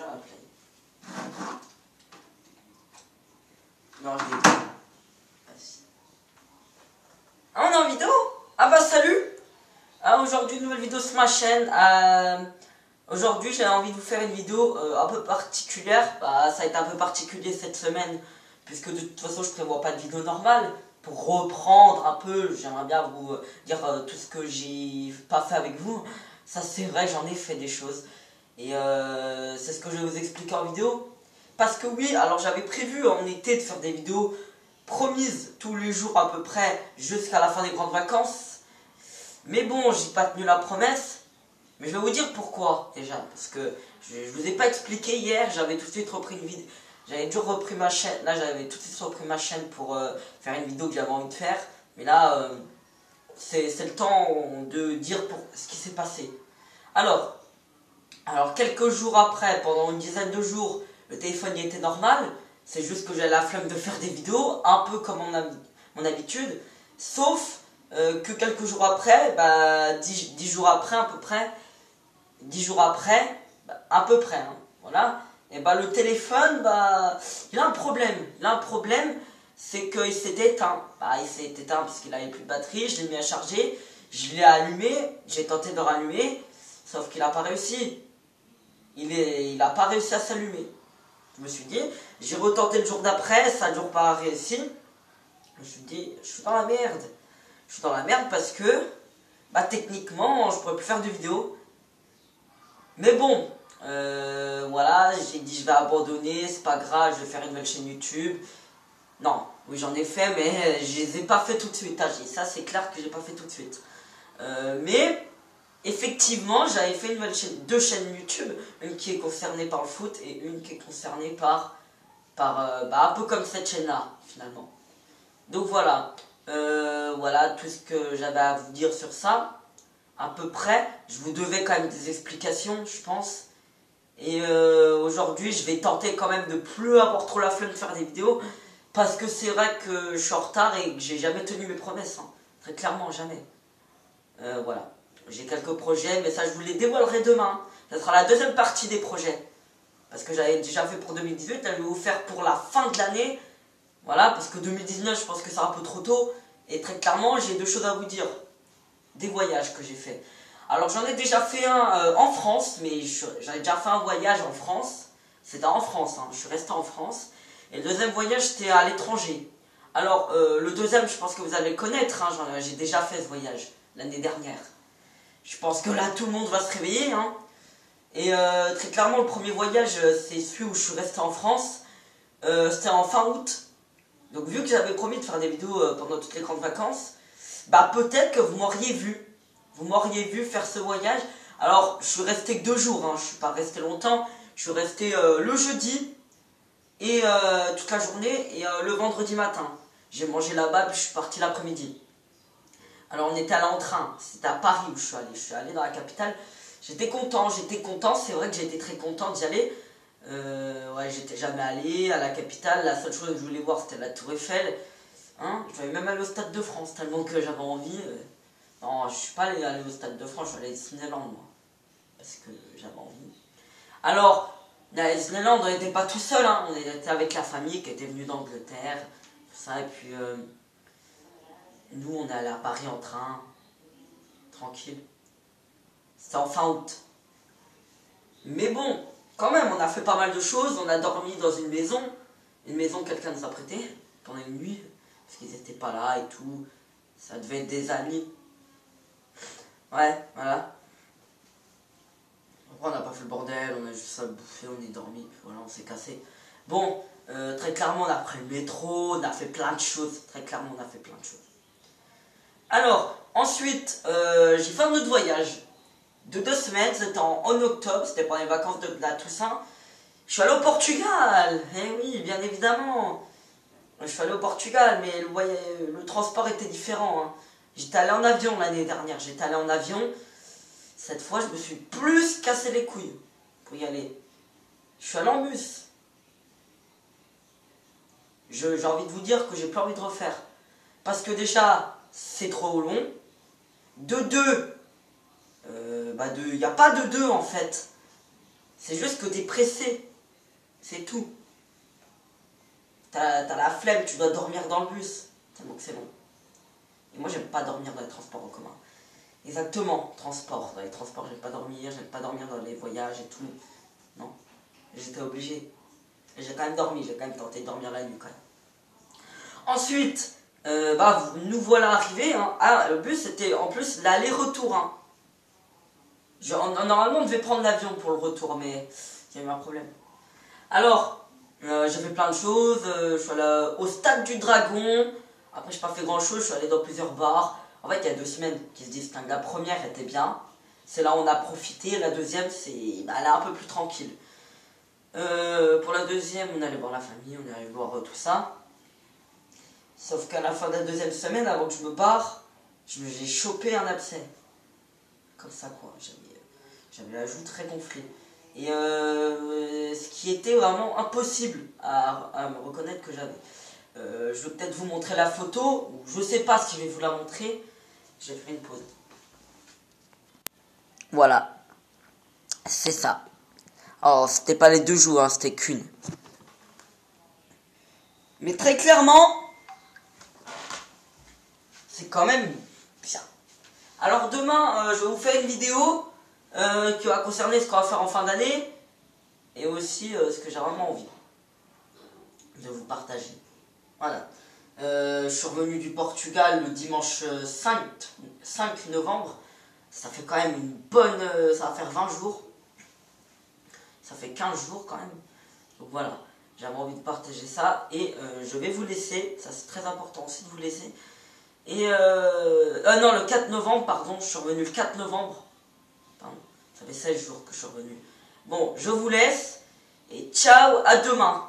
la play. Non, je déconne. Ah, on est en vidéo? Ah bah salut! Ah, aujourd'hui, une nouvelle vidéo sur ma chaîne. Aujourd'hui, j'ai envie de vous faire une vidéo un peu particulière. Bah, ça a été un peu particulier cette semaine, puisque de toute façon, je prévois pas de vidéo normale. Pour reprendre un peu, j'aimerais bien vous dire tout ce que j'ai pas fait avec vous. Ça, c'est vrai, j'en ai fait des choses. Et c'est ce que je vais vous expliquer en vidéo. Parce que oui, alors j'avais prévu en été de faire des vidéos promises tous les jours à peu près jusqu'à la fin des grandes vacances. Mais bon, j'ai pas tenu la promesse. Mais je vais vous dire pourquoi déjà. Parce que je vous ai pas expliqué hier, j'avais tout de suite repris une vidéo. J'avais toujours repris ma chaîne. Là, j'avais tout de suite repris ma chaîne pour faire une vidéo que j'avais envie de faire. Mais là, c'est le temps de dire pour ce qui s'est passé. Alors, quelques jours après, pendant une dizaine de jours, le téléphone y était normal. C'est juste que j'avais la flemme de faire des vidéos, un peu comme mon habitude. Sauf que quelques jours après, bah, 10 jours après à peu près, 10 jours après, bah, à peu près, hein, voilà. Et bah le téléphone, bah, il a un problème. Il a un problème, c'est qu'il s'est éteint. Bah, il s'est éteint parce qu'il n'avait plus de batterie, je l'ai mis à charger, je l'ai allumé, j'ai tenté de rallumer, sauf qu'il n'a pas réussi. Il n'a pas réussi à s'allumer. Je me suis dit, j'ai retenté le jour d'après, ça n'a toujours pas réussi. Je me suis dit, je suis dans la merde. Je suis dans la merde parce que, bah techniquement, je ne pourrais plus faire de vidéos. Mais bon, voilà, j'ai dit je vais abandonner, c'est pas grave, je vais faire une nouvelle chaîne YouTube. Non, oui j'en ai fait, mais je les ai pas fait tout de suite. Ah, ça c'est clair que j'ai pas fait tout de suite. Mais effectivement, j'avais fait une nouvelle chaîne, deux chaînes YouTube, une qui est concernée par le foot et une qui est concernée par bah, un peu comme cette chaîne-là, finalement. Donc voilà, voilà tout ce que j'avais à vous dire sur ça. À peu près, je vous devais quand même des explications, je pense. Et aujourd'hui, je vais tenter quand même de plus avoir trop la flemme de faire des vidéos. Parce que c'est vrai que je suis en retard et que j'ai jamais tenu mes promesses. Hein. Très clairement, jamais. Voilà. J'ai quelques projets, mais ça je vous les dévoilerai demain. Ça sera la deuxième partie des projets. Parce que j'avais déjà fait pour 2018, là je vais vous faire pour la fin de l'année. Voilà, parce que 2019, je pense que c'est un peu trop tôt. Et très clairement, j'ai deux choses à vous dire. Des voyages que j'ai fait. Alors j'en ai déjà fait un en France, mais j'en ai déjà fait un voyage en France. C'était en France, hein. Je suis resté en France. Et le deuxième voyage, c'était à l'étranger. Alors le deuxième, je pense que vous allez le connaître, hein. J'ai déjà fait ce voyage l'année dernière. Je pense que là, tout le monde va se réveiller. Hein. Et très clairement, le premier voyage, c'est celui où je suis resté en France. C'était en fin août. Donc vu que j'avais promis de faire des vidéos pendant toutes les grandes vacances, bah peut-être que vous m'auriez vu. Vous m'auriez vu faire ce voyage. Alors, je suis resté que 2 jours, hein. Je suis pas resté longtemps. Je suis resté le jeudi et toute la journée et le vendredi matin. J'ai mangé là-bas puis je suis parti l'après-midi. Alors on était allé en train, c'était à Paris où je suis allé dans la capitale. J'étais content, c'est vrai que j'ai été très content d'y aller. Ouais, j'étais jamais allé à la capitale, la seule chose que je voulais voir c'était la Tour Eiffel. Hein, je vais même aller au Stade de France tellement que j'avais envie. Non, je suis pas allé au Stade de France, je suis allé à Disneyland moi. Parce que j'avais envie. Alors, à Disneyland on n'était pas tout seul, hein, on était avec la famille qui était venue d'Angleterre. Tout ça, et puis nous on est allé à Paris en train. Tranquille. C'était en fin août. Mais bon, quand même, on a fait pas mal de choses. On a dormi dans une maison que quelqu'un nous a prêtée pendant une nuit. Parce qu'ils n'étaient pas là et tout. Ça devait être des amis. Ouais, voilà. Après, on n'a pas fait le bordel, on a juste ça bouffé, on est dormi, puis voilà, on s'est cassé. Bon, très clairement, on a pris le métro, on a fait plein de choses. Très clairement, on a fait plein de choses. Alors, ensuite, j'ai fait un autre voyage de 2 semaines, c'était en octobre, c'était pendant les vacances de la Toussaint. Je suis allé au Portugal, eh oui, bien évidemment. Je suis allé au Portugal, mais le transport était différent. Hein. J'étais allé en avion l'année dernière, j'étais allé en avion. Cette fois, je me suis plus cassé les couilles pour y aller. Je suis allé en bus. J'ai envie de vous dire que j'ai plus envie de refaire. Parce que déjà, c'est trop long. De deux, il n'y a pas de deux en fait. C'est juste que t'es pressé. C'est tout. T'as la flemme, tu dois dormir dans le bus. Tellement que c'est long. Et moi, j'aime pas dormir dans les transports en commun. Exactement, transport. Dans les transports, j'aime pas dormir dans les voyages et tout. Non, j'étais obligé. J'ai quand même dormi, j'ai quand même tenté de dormir la nuit quand même. Ensuite, nous voilà arrivés. Hein. Ah, le bus, c'était en plus l'aller-retour. Hein. Normalement, on devait prendre l'avion pour le retour, mais il y a eu un problème. Alors, j'ai fait plein de choses. Je suis allé au stade du Dragon. Après, j'ai pas fait grand chose. Je suis allé dans plusieurs bars. En fait, il y a 2 semaines qui se distinguent. La première était bien. C'est là où on a profité. La deuxième, elle est un peu plus tranquille. Pour la deuxième, on allait voir la famille. On est allé voir tout ça. Sauf qu'à la fin de la deuxième semaine, avant que je me barre, j'ai chopé un abcès. Comme ça, quoi. J'avais la joue très gonflée. Et ce qui était vraiment impossible à me reconnaître que j'avais. Je vais peut-être vous montrer la photo. Ou je sais pas si je vais vous la montrer. Je vais faire une pause. Voilà. C'est ça. Oh, c'était pas les 2 joues, hein, c'était qu'une. Mais très clairement, c'est quand même bien. Alors demain, je vais vous faire une vidéo qui va concerner ce qu'on va faire en fin d'année et aussi ce que j'ai vraiment envie de vous partager. Voilà. Je suis revenu du Portugal le dimanche 5 novembre. Ça fait quand même une bonne... ça va faire 20 jours. Ça fait 15 jours quand même. Donc voilà. J'avais envie de partager ça. Et je vais vous laisser. Ça c'est très important aussi de vous laisser. Et non, le 4 novembre, pardon. Je suis revenu le 4 novembre. Pardon. Ça fait 16 jours que je suis revenu. Bon, je vous laisse. Et ciao, à demain.